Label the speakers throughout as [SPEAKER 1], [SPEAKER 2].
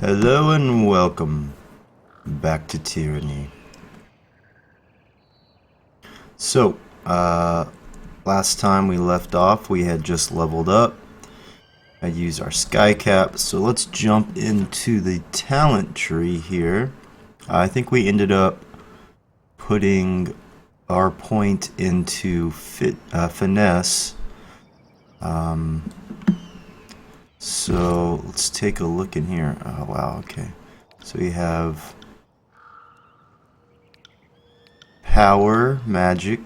[SPEAKER 1] Hello and welcome back to Tyranny. So, last time we left off, we had just leveled up. I used our sky cap, so let's jump into the talent tree here. I think we ended up putting our point into finesse. So let's take a look in here. Oh wow, okay. So we have power, magic,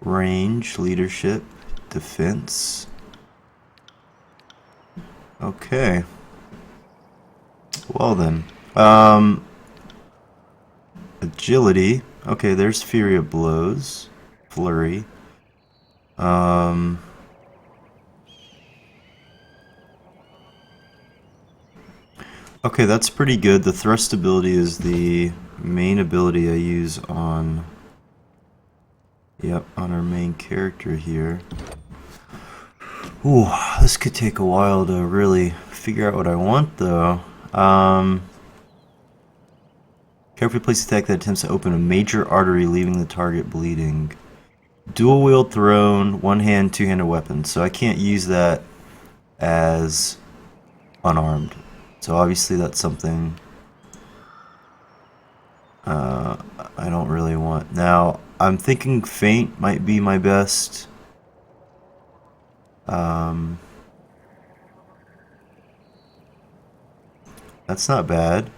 [SPEAKER 1] range, leadership, defense. Okay. Well then. Agility. Okay, there's Fury of Blows. Flurry. Okay, that's pretty good. The thrust ability is the main ability I use on our main character here. Ooh, this could take a while to really figure out what I want though. Carefully place attack that attempts to open a major artery, leaving the target bleeding. Dual wield thrown, one hand, two-handed weapon. So I can't use that as unarmed. So obviously that's something I don't really want. Now, I'm thinking feint might be my best. That's not bad.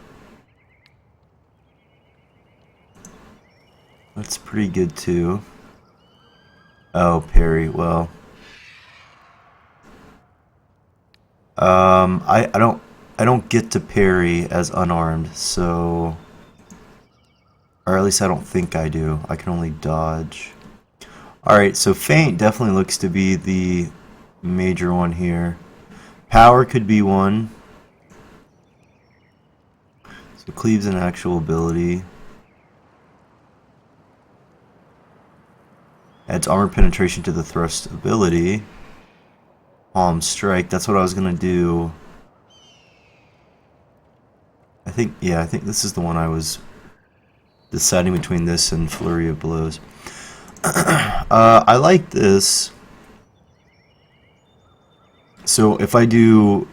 [SPEAKER 1] That's pretty good too. Oh, parry, well. I don't get to parry as unarmed, so, or at least I don't think I do. I can only dodge. Alright, so feint definitely looks to be the major one here. Power could be one. So cleave's an actual ability. Adds armor penetration to the thrust ability. Palm strike, that's what I was gonna do. I think this is the one I was deciding between this and Flurry of Blows. I like this. So if I do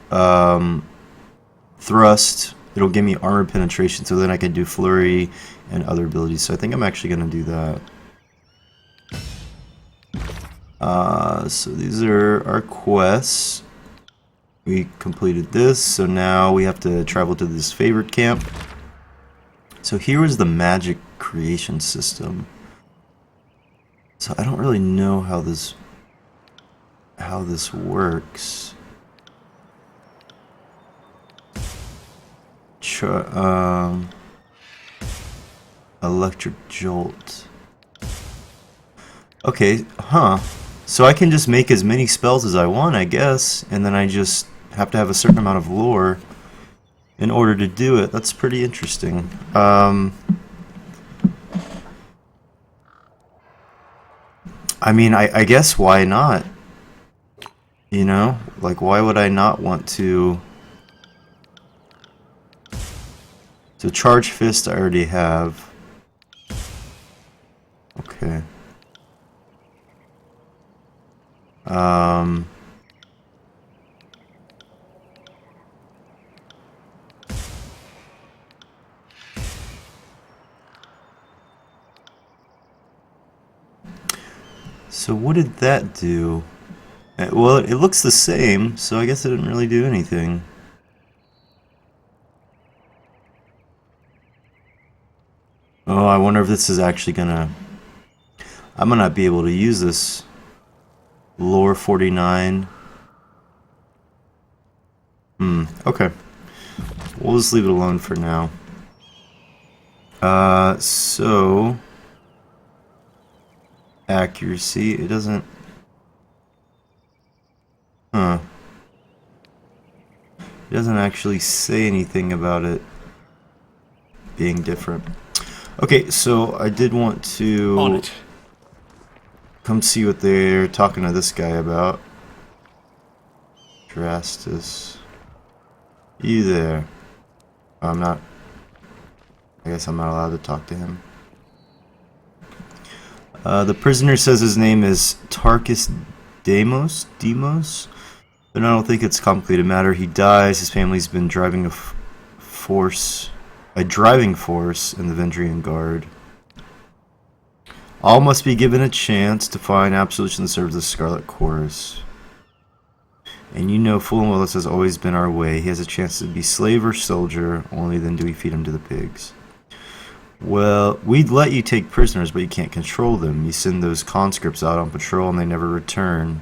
[SPEAKER 1] thrust, it'll give me armor penetration, so then I can do flurry and other abilities. So I think I'm actually going to do that. So these are our quests. We completed this, so now we have to travel to this favorite camp. So here is the magic creation system. So I don't really know how this works. Electric jolt. Okay, huh. So I can just make as many spells as I want, I guess, and then I just have to have a certain amount of lore in order to do it. That's pretty interesting. I mean, I guess why not? You know? Like, why would I not want to... So charge fist I already have. Okay. So what did that do? Well, it looks the same, so I guess it didn't really do anything. Oh, I wonder if this is actually gonna... I might not be able to use this. Lore 49. Okay. We'll just leave it alone for now. So... Accuracy, it doesn't... Huh. It doesn't actually say anything about it being different. Okay, so I did want to...
[SPEAKER 2] On it.
[SPEAKER 1] Come see what they're talking to this guy about. Drastus. You there? Oh, I'm not. I guess I'm not allowed to talk to him. The prisoner says his name is Tarkus Demos? But I don't think it's a complicated matter. He dies. His family's been driving a driving force in the Vendrian Guard. All must be given a chance to find absolution that serves the Scarlet Chorus. And you know full and well this has always been our way. He has a chance to be slave or soldier, only then do we feed him to the pigs. Well, we'd let you take prisoners, but you can't control them. You send those conscripts out on patrol and they never return.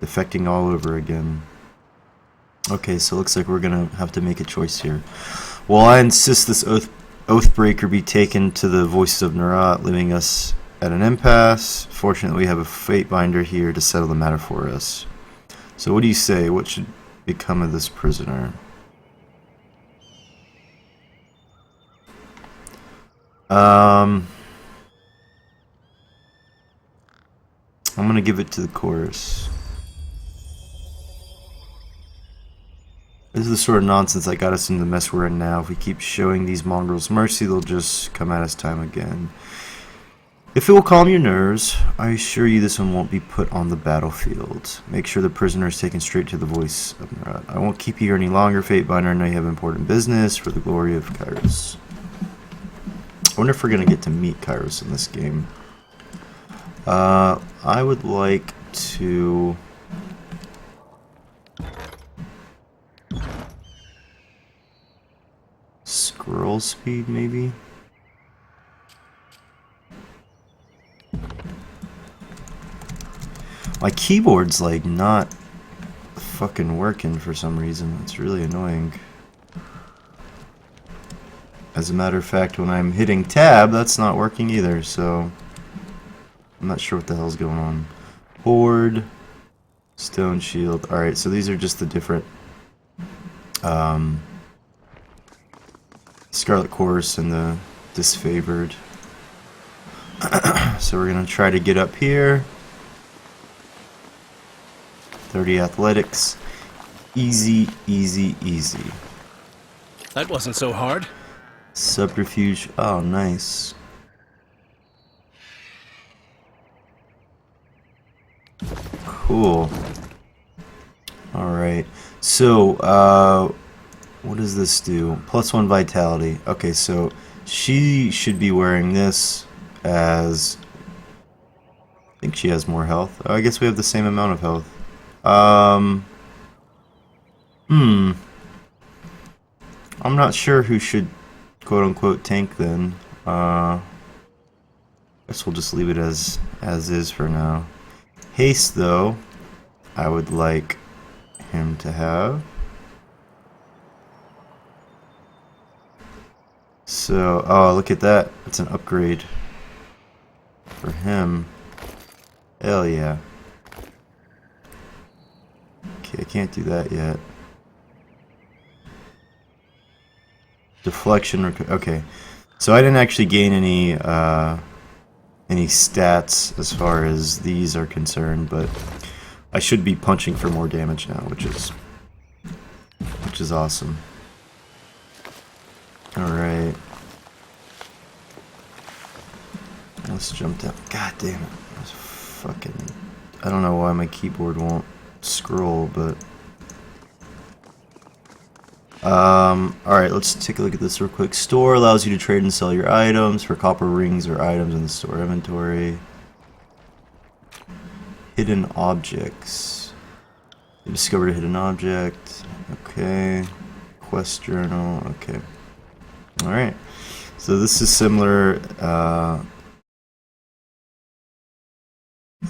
[SPEAKER 1] Defecting all over again. Okay, so it looks like we're gonna have to make a choice here. Well, I insist this Oathbreaker be taken to the Voices of Nerat, leaving us at an impasse. Fortunately, we have a Fatebinder here to settle the matter for us. So what do you say? What should become of this prisoner? I'm gonna give it to the chorus. This is the sort of nonsense that got us into the mess we're in now. If we keep showing these mongrels mercy, they'll just come at us time again. If it will calm your nerves, I assure you this one won't be put on the battlefield. Make sure the prisoner is taken straight to the Voice of Nerat. I won't keep you here any longer, Fatebinder. I know you have important business for the glory of Kairos. I wonder if we're going to get to meet Kairos in this game. I would like to... Scroll speed, maybe? My keyboard's like not fucking working for some reason. It's really annoying. As a matter of fact, when I'm hitting tab, that's not working either, so I'm not sure what the hell's going on. Horde, Stone Shield. Alright, so these are just the different Scarlet Chorus and the Disfavored. So we're gonna try to get up here. 30 athletics. Easy, easy, easy.
[SPEAKER 2] That wasn't so hard.
[SPEAKER 1] Subterfuge. Oh, nice. Cool. Alright. So, what does this do? +1 vitality. Okay, so she should be wearing this as... I think she has more health. Oh, I guess we have the same amount of health. I'm not sure who should quote-unquote tank then. Guess we'll just leave it as is for now. Haste, though, I would like him to have. So, oh, look at that. It's an upgrade for him. Hell yeah. Okay, I can't do that yet. Deflection. Okay, so I didn't actually gain any stats as far as these are concerned, but I should be punching for more damage now, which is awesome. All right, let's jump down. God damn it! That's fucking. I don't know why my keyboard won't scroll, but. Alright, let's take a look at this real quick. Store allows you to trade and sell your items for copper rings or items in the store inventory. Hidden objects. You discovered a hidden object. Okay. Quest journal. Okay. Alright. So this is similar.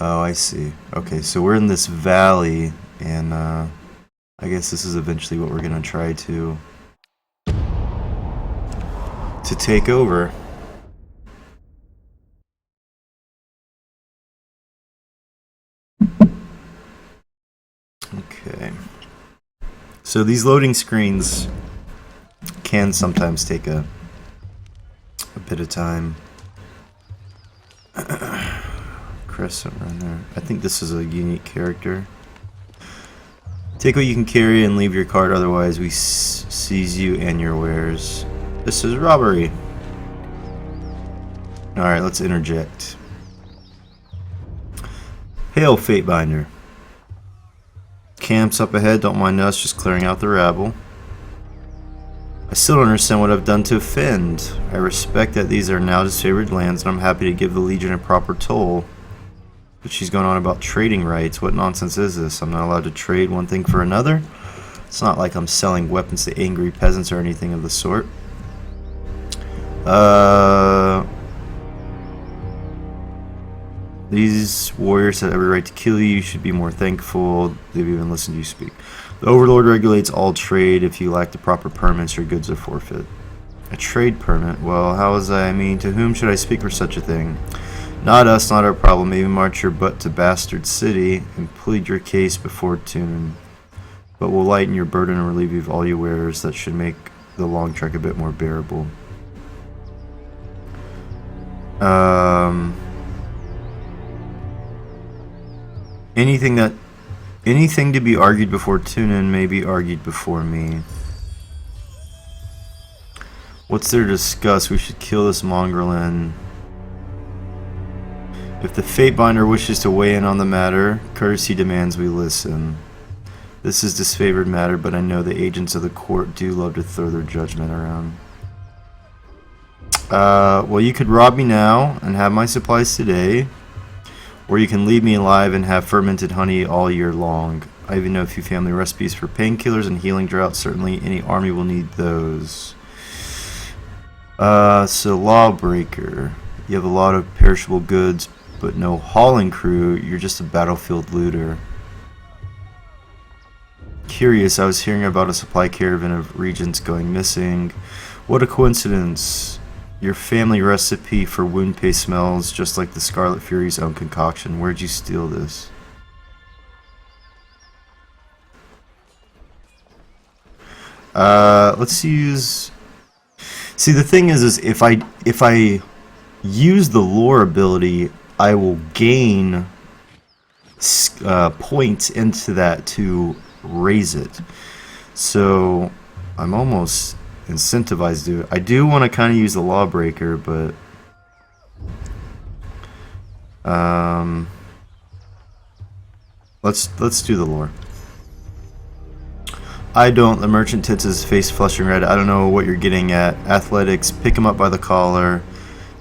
[SPEAKER 1] Oh, I see. Okay, so we're in this valley, and I guess this is eventually what we're gonna try to take over. Okay. So these loading screens can sometimes take a bit of time. Crescent Runner. I think this is a unique character. Take what you can carry and leave your cart, otherwise we seize you and your wares. This is robbery. Alright, let's interject. Hail, Fatebinder. Camps up ahead, don't mind us, just clearing out the rabble. I still don't understand what I've done to offend. I respect that these are now disfavored lands, and I'm happy to give the Legion a proper toll. But she's going on about trading rights. What nonsense is this? I'm not allowed to trade one thing for another? It's not like I'm selling weapons to angry peasants or anything of the sort. These warriors have every right to kill you. You should be more thankful. They've even listened to you speak. The Overlord regulates all trade. If you lack the proper permits, your goods are forfeit. A trade permit? Well, how is that? I mean, to whom should I speak for such a thing? Not us, not our problem. Maybe march your butt to Bastard City and plead your case before Tunin. But we'll lighten your burden and relieve you of all your wares. That should make the long trek a bit more bearable. Anything to be argued before Tunin may be argued before me. What's there to discuss? We should kill this mongrel and... If the Fatebinder wishes to weigh in on the matter, courtesy demands we listen. This is disfavored matter, but I know the agents of the court do love to throw their judgment around. Well, you could rob me now and have my supplies today. Or you can leave me alive and have fermented honey all year long. I even know a few family recipes for painkillers and healing droughts. Certainly any army will need those. So Lawbreaker. You have a lot of perishable goods, but no hauling crew. You're just a battlefield looter. Curious, I was hearing about a supply caravan of regents going missing. What a coincidence. Your family recipe for wound paste smells just like the Scarlet Fury's own concoction. Where'd you steal this? Let's use... See, the thing is if I use the lore ability, I will gain points into that to raise it. So I'm almost incentivized to do it. I do want to kind of use the Lawbreaker, but let's do the lore. I don't. The merchant tits his face flushing red. I don't know what you're getting at. Athletics, pick him up by the collar.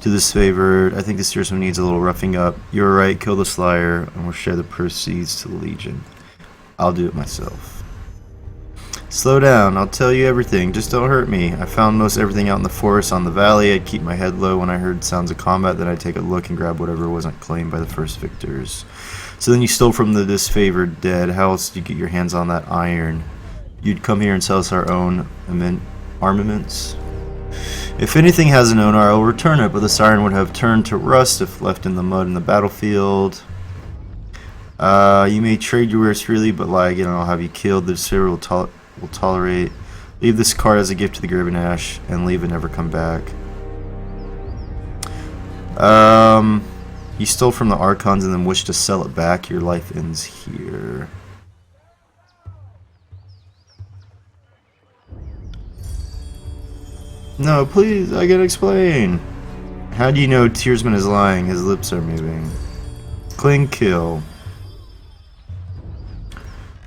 [SPEAKER 1] To this favored. I think this steersman needs a little roughing up. You're right. Kill the Slayer, and we'll share the proceeds to the Legion. I'll do it myself. Slow down, I'll tell you everything, just don't hurt me. I found most everything out in the forest on the valley. I'd keep my head low when I heard sounds of combat, then I'd take a look and grab whatever wasn't claimed by the first victors. So then you stole from the disfavored dead. How else did you get your hands on that iron? You'd come here and sell us our own armaments? If anything has an owner, I'll return it, but this iron would have turned to rust if left in the mud in the battlefield. You may trade your wares freely, but lie again and I'll have you killed. The disfavored will tolerate. Leave this card as a gift to the Graven Ash and leave and never come back. You stole from the Archons and then wish to sell it back. Your life ends here. No, please, I gotta explain. How do you know Tearsman is lying? His lips are moving. Cling kill.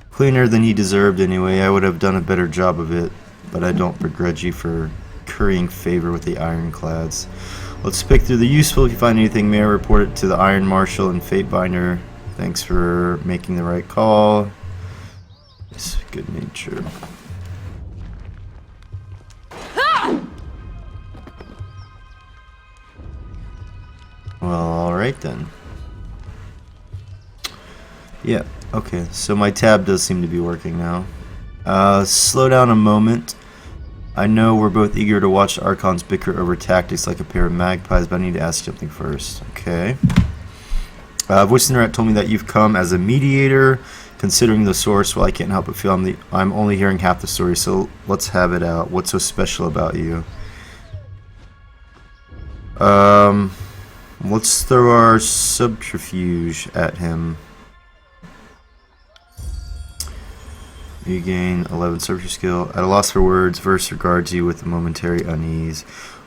[SPEAKER 1] Cleaner than he deserved anyway. I would have done a better job of it, but I don't begrudge you for currying favor with the Ironclads. Let's pick through the useful. If you find anything, may I report it to the Iron Marshal and Fatebinder. Thanks for making the right call. It's good nature. Well, alright then. Yeah, okay, so my tab does seem to be working now. Slow down a moment. I know we're both eager to watch the Archons bicker over tactics like a pair of magpies, but I need to ask something first. Okay. Voice in the Rat told me that you've come as a mediator, considering the source. Well, I can't help but feel I'm only hearing half the story, so let's have it out. What's so special about you? Let's throw our subterfuge at him. You gain 11 surfer skill. At a loss for words, verse regards you with a momentary unease.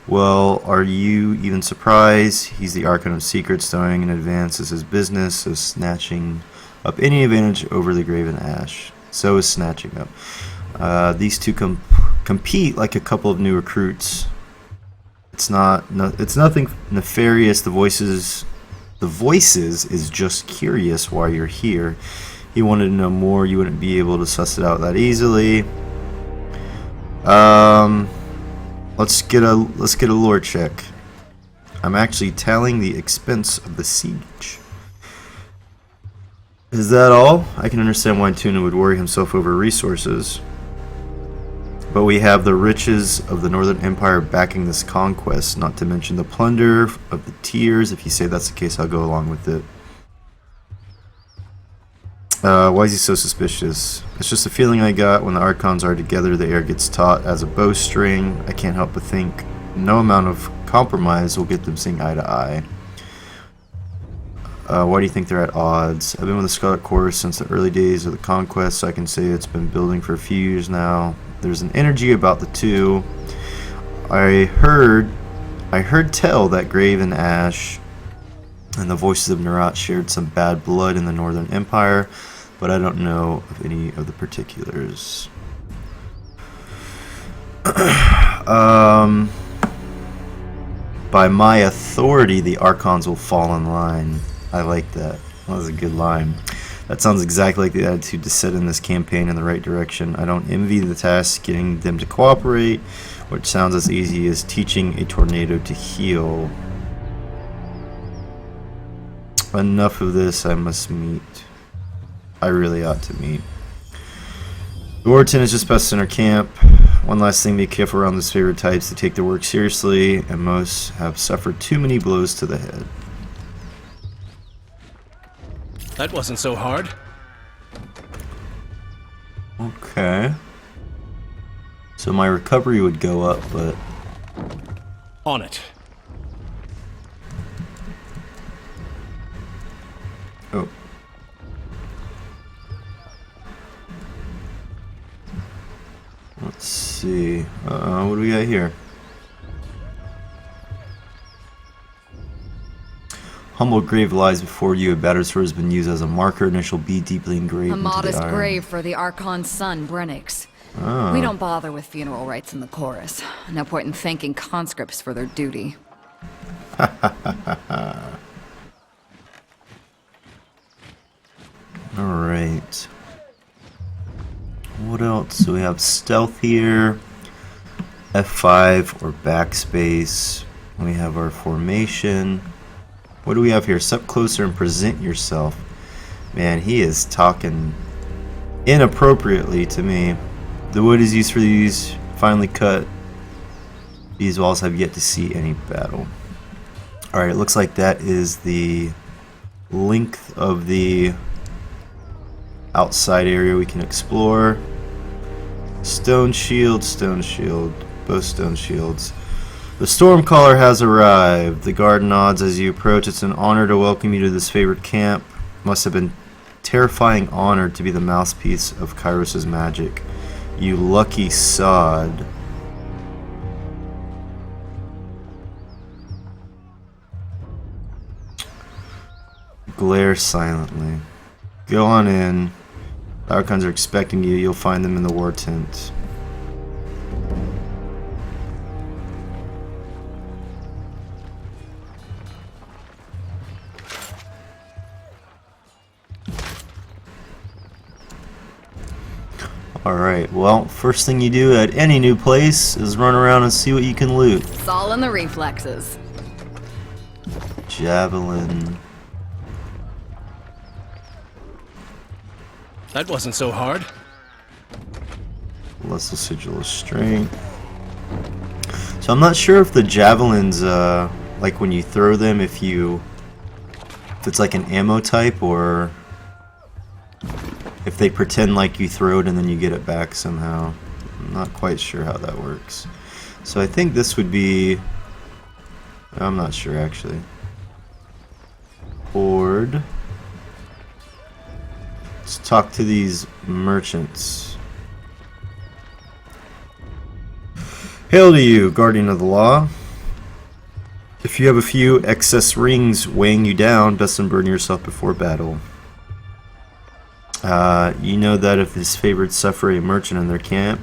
[SPEAKER 1] Well, are you even surprised? He's the Archon of Secrets, knowing in advance is his business, so snatching up any advantage over the Graven Ash. So is snatching up. These two compete like a couple of new recruits. It's nothing nefarious. The voices is just curious why you're here. He wanted to know more. You wouldn't be able to suss it out that easily. Let's get a lore check. I'm actually tallying the expense of the siege. Is that all? I can understand why Tuna would worry himself over resources. But we have the riches of the Northern Empire backing this conquest, not to mention the plunder of the tiers. If you say that's the case, I'll go along with it. Why is he so suspicious? It's just a feeling I got when the Archons are together, the air gets taut as a bowstring. I can't help but think no amount of compromise will get them seeing eye to eye. Why do you think they're at odds? I've been with the Scarlet Chorus since the early days of the conquest, so I can say it's been building for a few years now. There's an energy about the two. I heard tell that Graven Ash and the Voices of Nerat shared some bad blood in the Northern Empire, but I don't know of any of the particulars. By my authority, the Archons will fall in line. I like that. That was a good line. That sounds exactly like the attitude to set in this campaign in the right direction. I don't envy the task getting them to cooperate, which sounds as easy as teaching a tornado to heal. Enough of this, I must meet. I really ought to meet. Warton is just past center camp. One last thing, be careful around this favorite types. They take their work seriously, and most have suffered too many blows to the head.
[SPEAKER 2] That wasn't so hard.
[SPEAKER 1] Okay. So my recovery would go up, but...
[SPEAKER 2] On it.
[SPEAKER 1] Oh. Let's see. What do we got here? Humble grave lies before you. A battered sword has been used as a marker. Initial B deeply engraved
[SPEAKER 3] A
[SPEAKER 1] into
[SPEAKER 3] modest
[SPEAKER 1] the iron.
[SPEAKER 3] grave for the Archon's son, Brennix.
[SPEAKER 1] Oh.
[SPEAKER 3] We don't bother with funeral rites in the chorus. No point in thanking conscripts for their duty.
[SPEAKER 1] Alright. What else? So we have stealth here. F5 or backspace. We have our formation. What do we have here? Step closer and present yourself. Man, he is talking inappropriately to me. The wood is used for these finely cut. These walls have yet to see any battle. Alright, it looks like that is the length of the outside area we can explore. Stone shield, both stone shields. The Stormcaller has arrived. The guard nods as you approach. It's an honor to welcome you to this favorite camp. Must have been terrifying honor to be the mouthpiece of Kairos' magic. You lucky sod. Glare silently. Go on in. The Archons are expecting you. You'll find them in the war tent. Alright, well, first thing you do at any new place is run around and see what you can loot.
[SPEAKER 3] It's all in the reflexes.
[SPEAKER 1] Javelin.
[SPEAKER 2] That wasn't so hard.
[SPEAKER 1] Lesser Sigil of Strength. So I'm not sure if the javelins, like when you throw them, if it's like an ammo type, or if they pretend like you throw it and then you get it back somehow. I'm not quite sure how that works. So I think this would be... I'm not sure actually. Board. Let's talk to these merchants. Hail to you, guardian of the law. If you have a few excess rings weighing you down, best unburden yourself before battle. You know that if his favorites suffer a merchant in their camp,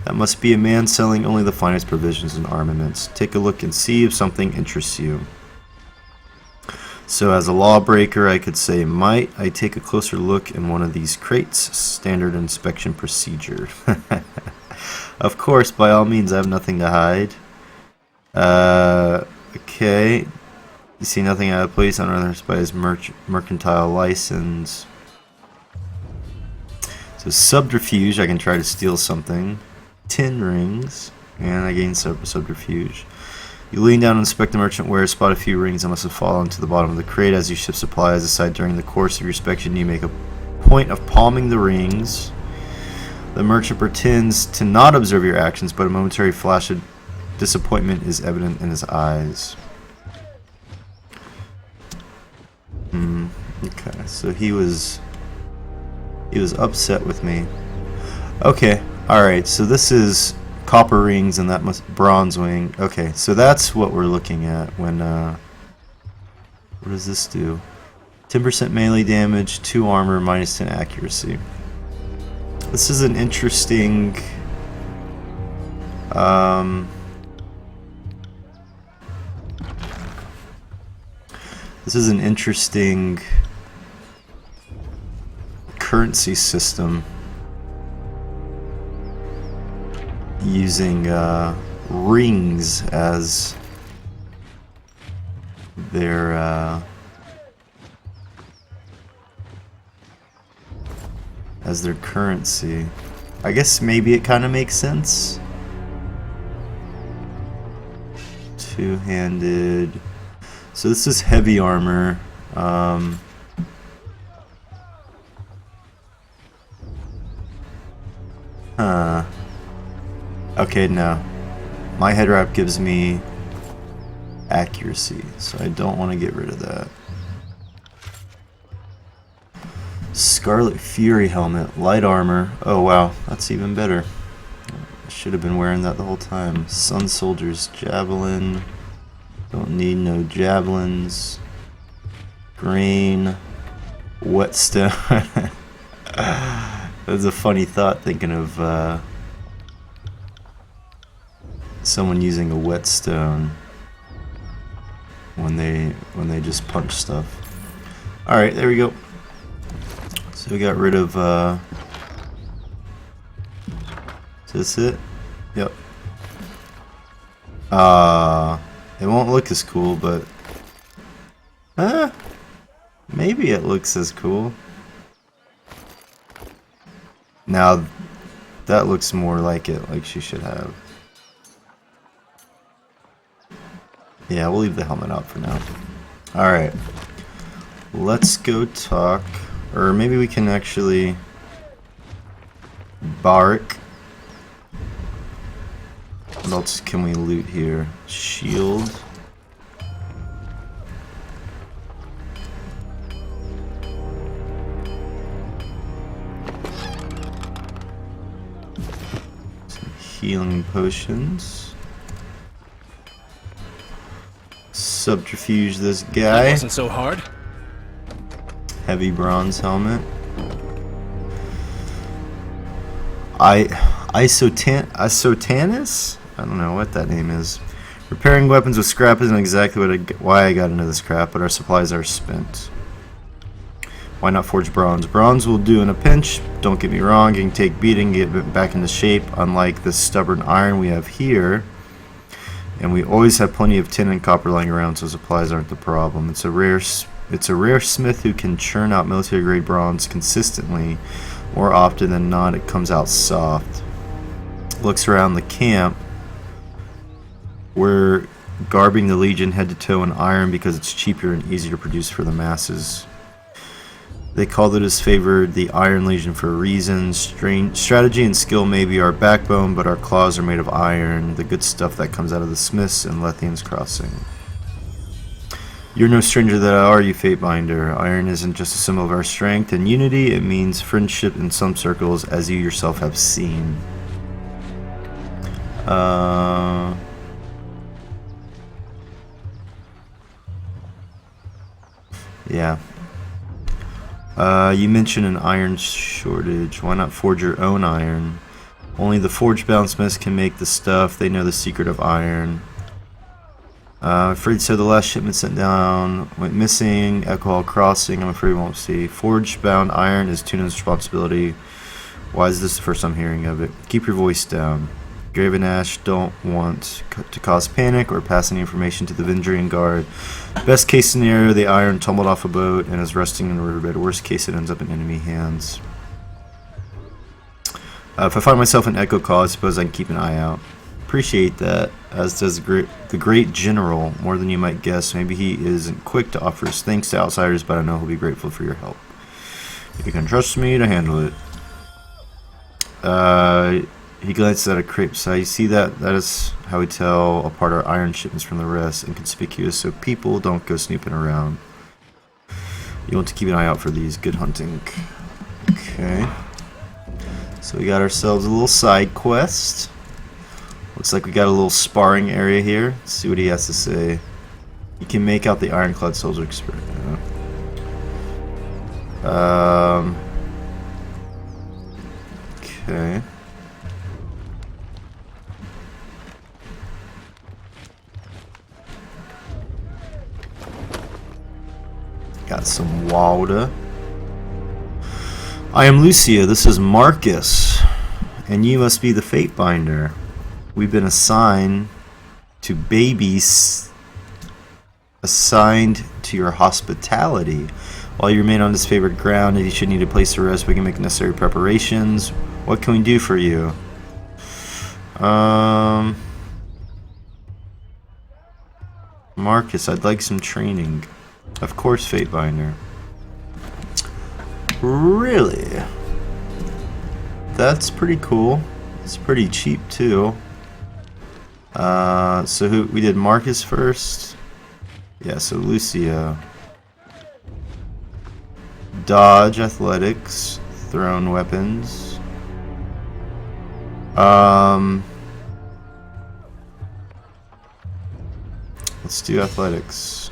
[SPEAKER 1] that must be a man selling only the finest provisions and armaments. Take a look and see if something interests you. So as a lawbreaker, I could say, might I take a closer look in one of these crates? Standard inspection procedure. Of course, by all means, I have nothing to hide. Okay. You see nothing out of place unauthorized by his mercantile license. So subterfuge, I can try to steal something. 10 rings, and I gain subterfuge. You lean down and inspect the merchant wares, spot a few rings that must have fallen to the bottom of the crate. As you shift supplies aside during the course of your inspection, you make a point of palming the rings. The merchant pretends to not observe your actions, but a momentary flash of disappointment is evident in his eyes. Okay, so he was upset with me. Okay, alright, so this is copper rings and that must bronze wing. Okay, so that's what we're looking at when what does this do? 10% melee damage, 2 armor, minus 10 accuracy. This is an interesting currency system using rings as their currency. I guess maybe it kind of makes sense. Two-handed. So this is heavy armor. Okay, no. My head wrap gives me accuracy, so I don't want to get rid of that. Scarlet Fury helmet, light armor. Oh wow, that's even better. I should have been wearing that the whole time. Sun Soldier's javelin. Don't need no javelins. Green. Whetstone. That's a funny thought, thinking of someone using a whetstone when they just punch stuff. Alright, there we go. So we got rid of is this it? Yep. It won't look as cool, but maybe it looks as cool. Now that looks more like it, like she should have. Yeah, we'll leave the helmet out for now. Alright. Let's go talk. Or maybe we can actually bark. What else can we loot here? Shield. Some healing potions. Subterfuge this guy.
[SPEAKER 2] That wasn't so hard.
[SPEAKER 1] Heavy bronze helmet. Isotanus? I don't know what that name is. Repairing weapons with scrap isn't exactly why I got into this crap, but our supplies are spent. Why not forge bronze? Bronze will do in a pinch. Don't get me wrong, you can take beating, get it back into shape, unlike the stubborn iron we have here. And we always have plenty of tin and copper lying around, so supplies aren't the problem. It's a rare smith who can churn out military grade bronze consistently. More often than not, it comes out soft. Looks around the camp. We're garbing the Legion head to toe in iron because it's cheaper and easier to produce for the masses. They called it as favored the Iron Legion for a reason. Strategy and skill may be our backbone, but our claws are made of iron, the good stuff that comes out of the Smiths and Lethian's Crossing. You're no stranger to that, are you, Fatebinder? Iron isn't just a symbol of our strength and unity, it means friendship in some circles, as you yourself have seen. Uh, yeah. You mentioned an iron shortage. Why not forge your own iron? Only the forge-bound smiths can make the stuff. They know the secret of iron. I'm afraid so. The last shipment sent down went missing. Alcohol crossing. I'm afraid we won't see. Forge-bound iron is Tuna's responsibility. Why is this the first I'm hearing of it? Keep your voice down. Grave and Ash don't want to cause panic or pass any information to the Vendrian guard. Best case scenario, the iron tumbled off a boat and is rusting in a riverbed. Worst case, it ends up in enemy hands. If I find myself in Echo Call, I suppose I can keep an eye out. Appreciate that, as does the great general, more than you might guess. Maybe he isn't quick to offer his thanks to outsiders, but I know he'll be grateful for your help. You can trust me to handle it. He glances at a crepe site. You see that? That is how we tell apart our iron shipments from the rest. Inconspicuous, so people don't go snooping around. You want to keep an eye out for these. Good hunting. Okay. So we got ourselves a little side quest. Looks like we got a little sparring area here. Let's see what he has to say. You can make out the ironclad soldier experiment. Okay. Got some water. I am Lucia, this is Marcus, and you must be the Fate Binder. We've been assigned to babies assigned to your hospitality. While you remain on this favored ground, if you should need a place to rest, we can make necessary preparations. What can we do for you? Marcus, I'd like some training. Of course, Fate Binder. Really? That's pretty cool. It's pretty cheap too. So who we did Marcus first? Yeah, so Lucia. Dodge, athletics, thrown weapons. Let's do athletics.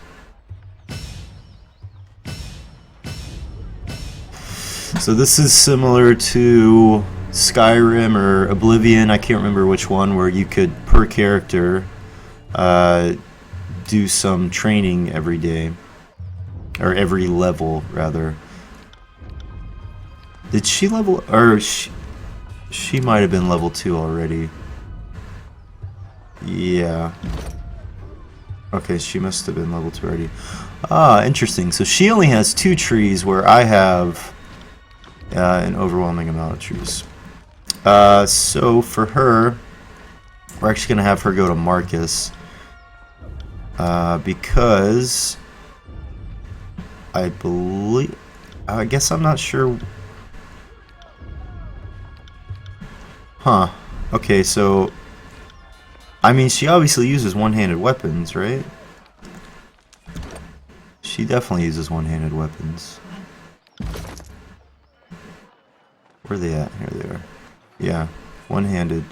[SPEAKER 1] So this is similar to Skyrim or Oblivion, I can't remember which one, where you could, per character, do some training every day. Or every level, rather. Did she level, or she might have been level 2 already. Yeah. Okay, she must have been level 2 already. Ah, interesting. So she only has 2 trees where I have an overwhelming amount of trees. So for her, we're actually going to have her go to Marcus. Because I believe, I guess I'm not sure. Huh. Okay, so I mean, she obviously uses one-handed weapons, right? She definitely uses one-handed weapons. Where are they at? Here they are. Yeah, one-handed.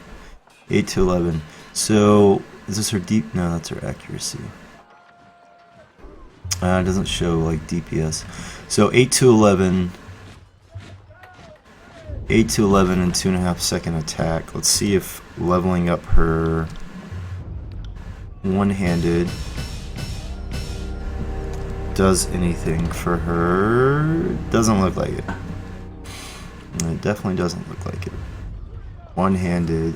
[SPEAKER 1] 8 to 11. So, is this her deep? No, that's her accuracy. It doesn't show like DPS. So 8 to 11. 8 to 11 and 2.5 second attack. Let's see if leveling up her one-handed does anything for her. Doesn't look like it. It definitely doesn't look like it. One-handed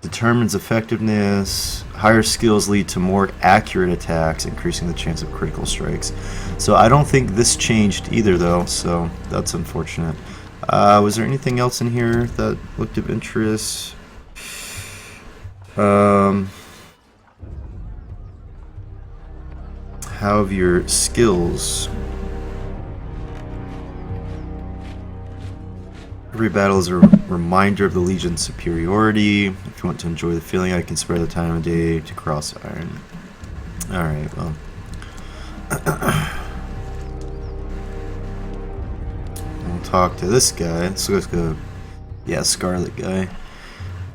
[SPEAKER 1] determines effectiveness. Higher skills lead to more accurate attacks, increasing the chance of critical strikes. So I don't think this changed either, though, so that's unfortunate. Was there anything else in here that looked of interest? How have your skills? Every battle is a reminder of the Legion's superiority. If you want to enjoy the feeling, I can spare the time of day to cross iron. Alright, well. We'll talk to this guy. So let's go. Yeah, Scarlet guy.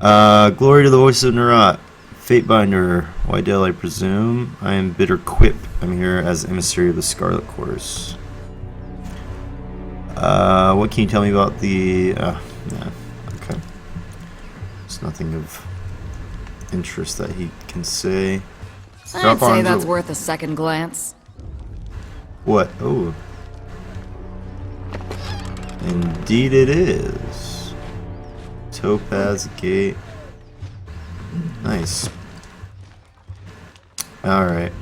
[SPEAKER 1] Glory to the voice of Nerat. Fatebinder. Wydell, I presume. I am Bitter Quip. I'm here as emissary of the Scarlet Course. What can you tell me about the... yeah, okay. There's nothing of interest that he can say.
[SPEAKER 3] I'd say that's worth a second glance.
[SPEAKER 1] What? Oh. Indeed it is. Topaz Gate. Nice. Alright.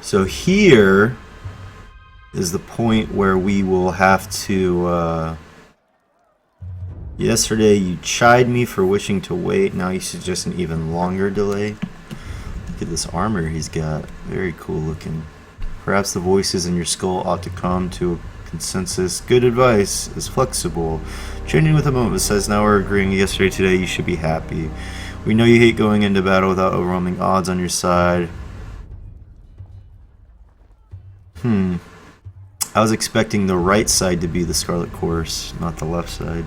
[SPEAKER 1] So here is the point where we will have to... yesterday you chide me for wishing to wait. Now you suggest an even longer delay. Look at this armor he's got. Very cool looking. Perhaps the voices in your skull ought to come to a consensus. Good advice is flexible. Training with a moment says now we're agreeing yesterday, today you should be happy. We know you hate going into battle without overwhelming odds on your side. I was expecting the right side to be the Scarlet Course, not the left side.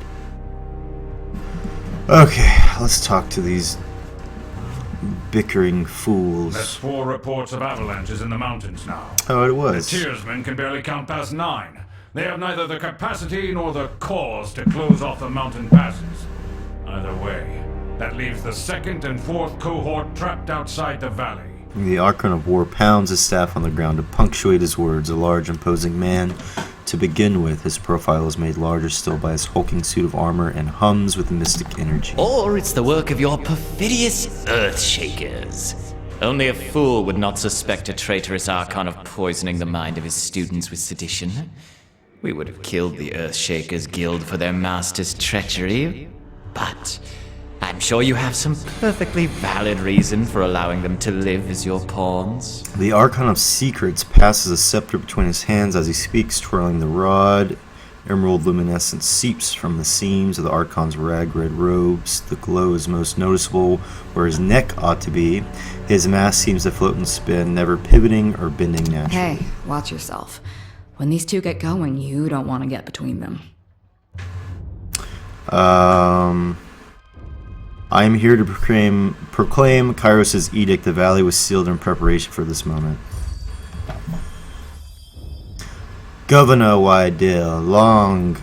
[SPEAKER 1] Okay, let's talk to these bickering fools.
[SPEAKER 4] There's 4 reports of avalanches in the mountains now.
[SPEAKER 1] Oh, it was.
[SPEAKER 4] The Tearsmen can barely count past 9. They have neither the capacity nor the cause to close off the mountain passes. Either way, that leaves the 2nd and 4th cohort trapped outside the valley.
[SPEAKER 1] The Archon of War pounds his staff on the ground to punctuate his words. A large, imposing man to begin with. His profile is made larger still by his hulking suit of armor and hums with mystic energy.
[SPEAKER 5] Or it's the work of your perfidious Earthshakers. Only a fool would not suspect a traitorous Archon of poisoning the mind of his students with sedition. We would have killed the Earthshakers Guild for their master's treachery, but I'm sure you have some perfectly valid reason for allowing them to live as your pawns.
[SPEAKER 1] The Archon of Secrets passes a scepter between his hands as he speaks, twirling the rod. Emerald luminescence seeps from the seams of the Archon's rag-red robes. The glow is most noticeable where his neck ought to be. His mask seems to float and spin, never pivoting or bending naturally.
[SPEAKER 3] Hey, watch yourself. When these two get going, you don't want to get between them.
[SPEAKER 1] I am here to proclaim Kairos' edict. The valley was sealed in preparation for this moment. Governor Wydell, long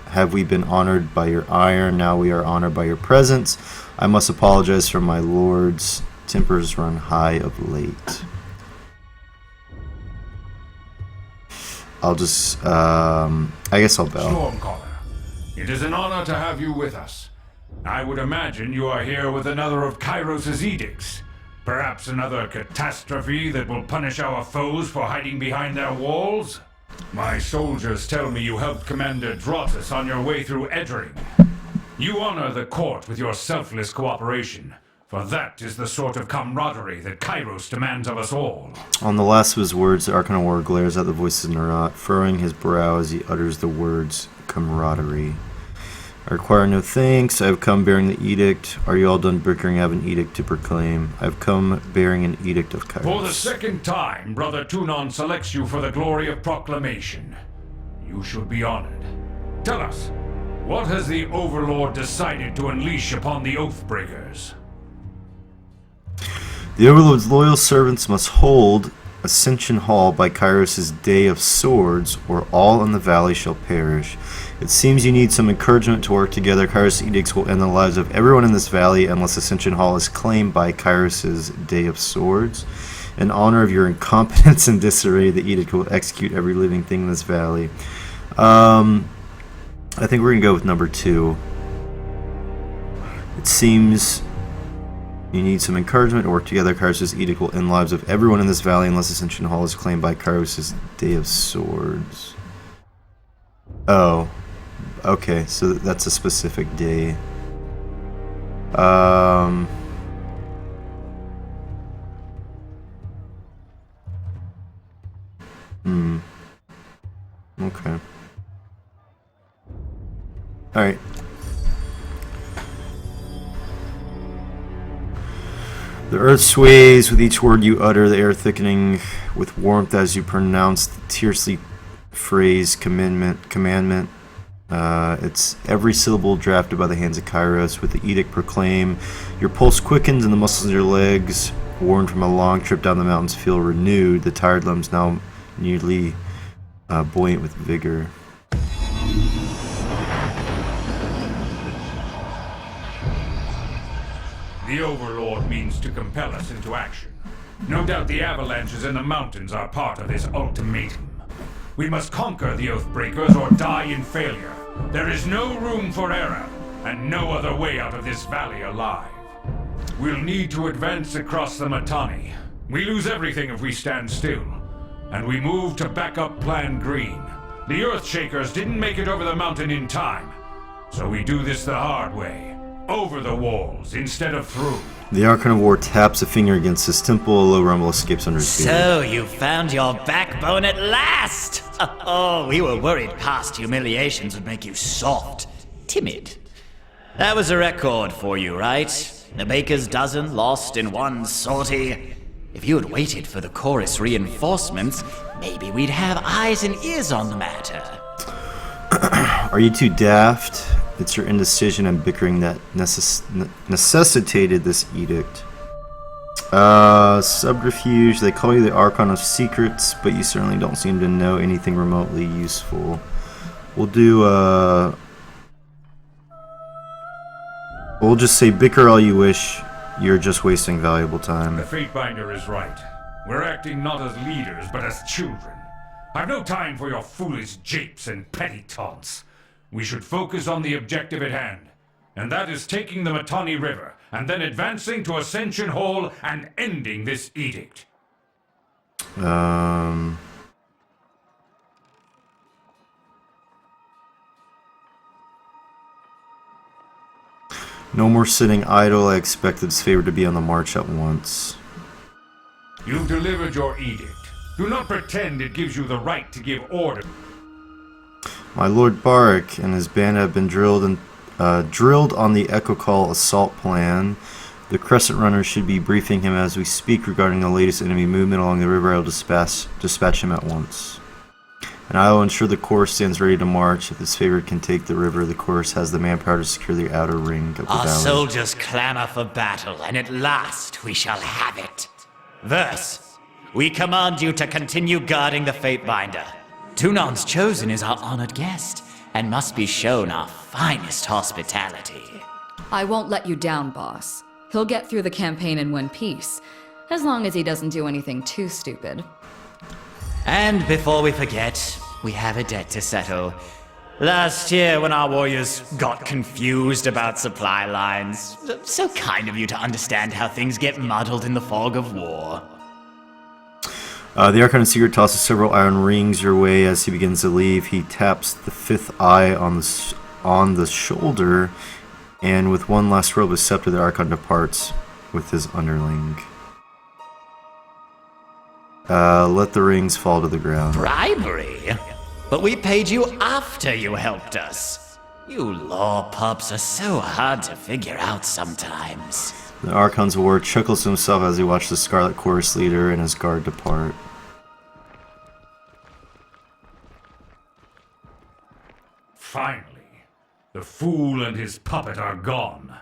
[SPEAKER 1] have we been honored by your ire, now we are honored by your presence. I must apologize for my lord's tempers run high of late. I'll just, I guess I'll bow.
[SPEAKER 4] Stormcaller, it is an honor to have you with us. I would imagine you are here with another of Kairos' edicts. Perhaps another catastrophe that will punish our foes for hiding behind their walls? My soldiers tell me you helped Commander Drotus on your way through Edring. You honor the court with your selfless cooperation, for that is the sort of camaraderie that Kairos demands of us all. On
[SPEAKER 1] the last of his words, the Archon of War glares at the voices of Nerat, furrowing his brow as he utters the words camaraderie. I require no thanks. I have come bearing the edict. Are you all done bickering? I have an edict to proclaim. I have come bearing an edict of Kairos.
[SPEAKER 4] For the 2nd time, Brother Tunon selects you for the glory of proclamation. You should be honored. Tell us, what has the Overlord decided to unleash upon the Oathbreakers?
[SPEAKER 1] The Overlord's loyal servants must hold Ascension Hall by Kairos' Day of Swords, or all in the valley shall perish. It seems you need some encouragement to work together. Kairos' edicts will end the lives of everyone in this valley unless Ascension Hall is claimed by Kairos' Day of Swords. In honor of your incompetence and disarray, the edict will execute every living thing in this valley. I think we're going to go with number 2. It seems you need some encouragement to work together. Kairos' edict will end the lives of everyone in this valley unless Ascension Hall is claimed by Kairos' Day of Swords. Oh. Okay, so that's a specific day. Okay. Alright. The earth sways with each word you utter, the air thickening with warmth as you pronounce the tiercely phrase commandment. It's every syllable drafted by the hands of Kairos, with the edict proclaim, your pulse quickens and the muscles in your legs, worn from a long trip down the mountains, feel renewed, the tired limbs now nearly buoyant with vigor.
[SPEAKER 4] The Overlord means to compel us into action. No doubt the avalanches in the mountains are part of his ultimatum. We must conquer the Oathbreakers or die in failure. There is no room for error, and no other way out of this valley alive. We'll need to advance across the Mittani. We lose everything if we stand still. And we move to backup Plan Green. The Earthshakers didn't make it over the mountain in time. So we do this the hard way. Over the walls, instead of through.
[SPEAKER 1] The Archon of War taps a finger against his temple, a low rumble escapes under his feet.
[SPEAKER 5] So you found your backbone at last! Oh, we were worried past humiliations would make you soft, timid. That was a record for you, right? The baker's dozen lost in one sortie. If you had waited for the chorus reinforcements, maybe we'd have eyes and ears on the matter.
[SPEAKER 1] Are you too daft? It's your indecision and bickering that necessitated this edict. Subterfuge. They call you the Archon of Secrets, but you certainly don't seem to know anything remotely useful. We'll do, we'll just say bicker all you wish. You're just wasting valuable time.
[SPEAKER 4] The Fatebinder is right. We're acting not as leaders, but as children. I've no time for your foolish japes and petty taunts. We should focus on the objective at hand, and that is taking the Mittani River, and then advancing to Ascension Hall and ending this edict.
[SPEAKER 1] No more sitting idle. I expect its favor to be on the march at once.
[SPEAKER 4] You've delivered your edict. Do not pretend it gives you the right to give order.
[SPEAKER 1] My Lord Barak and his band have been drilled on the Echo Call assault plan. The Crescent Runners should be briefing him as we speak regarding the latest enemy movement along the river. I will dispatch him at once. And I will ensure the Chorus stands ready to march. If his favorite can take the river, the Chorus has the manpower to secure the outer ring of the
[SPEAKER 5] Our
[SPEAKER 1] valley.
[SPEAKER 5] soldiers clamor for battle, and at last we shall have it. Verse, we command you to continue guarding the Fatebinder. Tunan's Chosen is our honored guest, and must be shown our finest hospitality.
[SPEAKER 3] I won't let you down, boss. He'll get through the campaign in one piece, as long as he doesn't do anything too stupid.
[SPEAKER 5] And before we forget, we have a debt to settle. Last year, when our warriors got confused about supply lines, so kind of you to understand how things get muddled in the fog of war.
[SPEAKER 1] The Archon of Secret tosses several iron rings your way as he begins to leave. He taps the fifth eye on the shoulder, and with one last roll of his scepter, the Archon departs with his underling. Let the rings fall to the ground.
[SPEAKER 5] Bribery? But we paid you after you helped us. You law pups are so hard to figure out sometimes.
[SPEAKER 1] The Archon's War chuckles to himself as he watches the Scarlet Chorus leader and his guard depart.
[SPEAKER 4] Finally, the fool and his puppet are gone.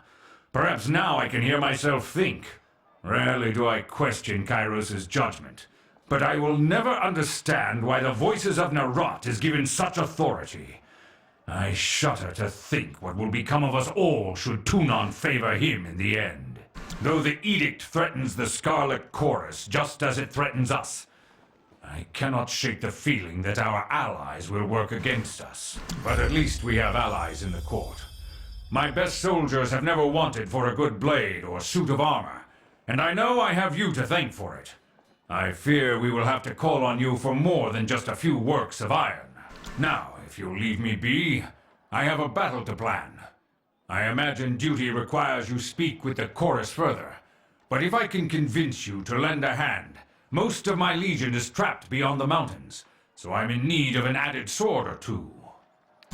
[SPEAKER 4] Perhaps now I can hear myself think. Rarely do I question Kairos' judgment, but I will never understand why the voices of Narot is given such authority. I shudder to think what will become of us all should Tunon favor him in the end. Though the edict threatens the Scarlet Chorus just as it threatens us, I cannot shake the feeling that our allies will work against us. But at least we have allies in the court. My best soldiers have never wanted for a good blade or suit of armor, and I know I have you to thank for it. I fear we will have to call on you for more than just a few works of iron. Now, if you'll leave me be, I have a battle to plan. I imagine duty requires you speak with the chorus further, but if I can convince you to lend a hand, most of my legion is trapped beyond the mountains, so I'm in need of an added sword or two.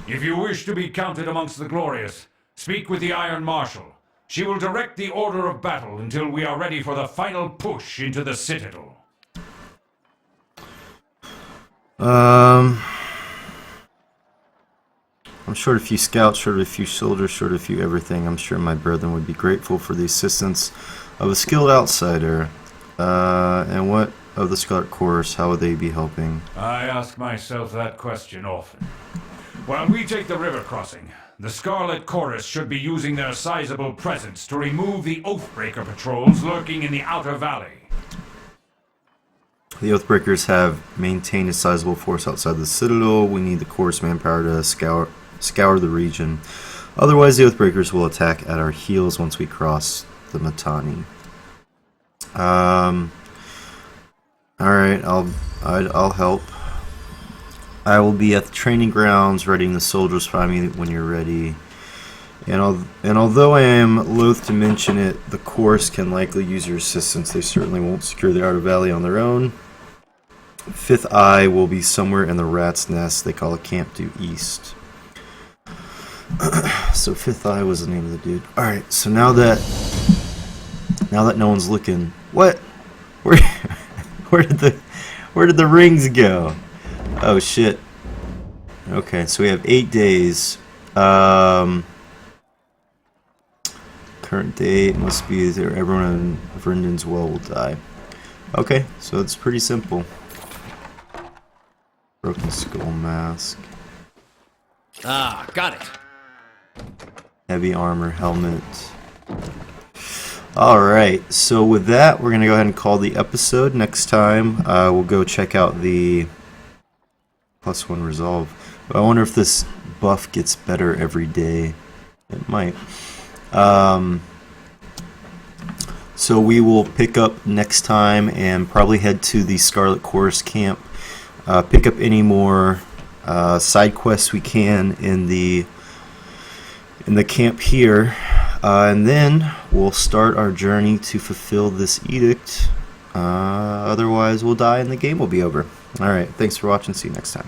[SPEAKER 4] If you wish to be counted amongst the glorious, speak with the Iron Marshal. She will direct the order of battle until we are ready for the final push into the Citadel.
[SPEAKER 1] I'm short a few scouts, short a few soldiers, short a few everything. I'm sure my brethren would be grateful for the assistance of a skilled outsider. And what of the Scarlet Chorus? How would they be helping?
[SPEAKER 4] I ask myself that question often. While we take the river crossing, the Scarlet Chorus should be using their sizable presence to remove the Oathbreaker patrols lurking in the Outer Valley.
[SPEAKER 1] The Oathbreakers have maintained a sizable force outside the Citadel. We need the Chorus manpower to scour the region. Otherwise, the Oathbreakers will attack at our heels once we cross the Mittani. Alright, I'll help. I will be at the training grounds, readying the soldiers. Find me when you're ready. And although I am loath to mention it, the Chorus can likely use your assistance. They certainly won't secure the Outer Valley on their own. Fifth Eye will be somewhere in the Rat's Nest. They call it Camp Due East. So Fifth Eye was the name of the dude. Alright, so now that no one's looking, what? Where did the rings go? Oh shit. Okay, so we have 8 days. Current date must be there. Everyone in Vrindan's well will die. Okay, so it's pretty simple. Broken skull mask.
[SPEAKER 2] Ah, got it.
[SPEAKER 1] Heavy armor, helmet. Alright, so with that, we're going to go ahead and call the episode. Next time, we'll go check out the +1 resolve. I wonder if this buff gets better every day. It might. So we will pick up next time and probably head to the Scarlet Chorus camp. Pick up any more side quests we can in the camp here. And then we'll start our journey to fulfill this edict. Otherwise, we'll die and the game will be over. Alright, thanks for watching. See you next time.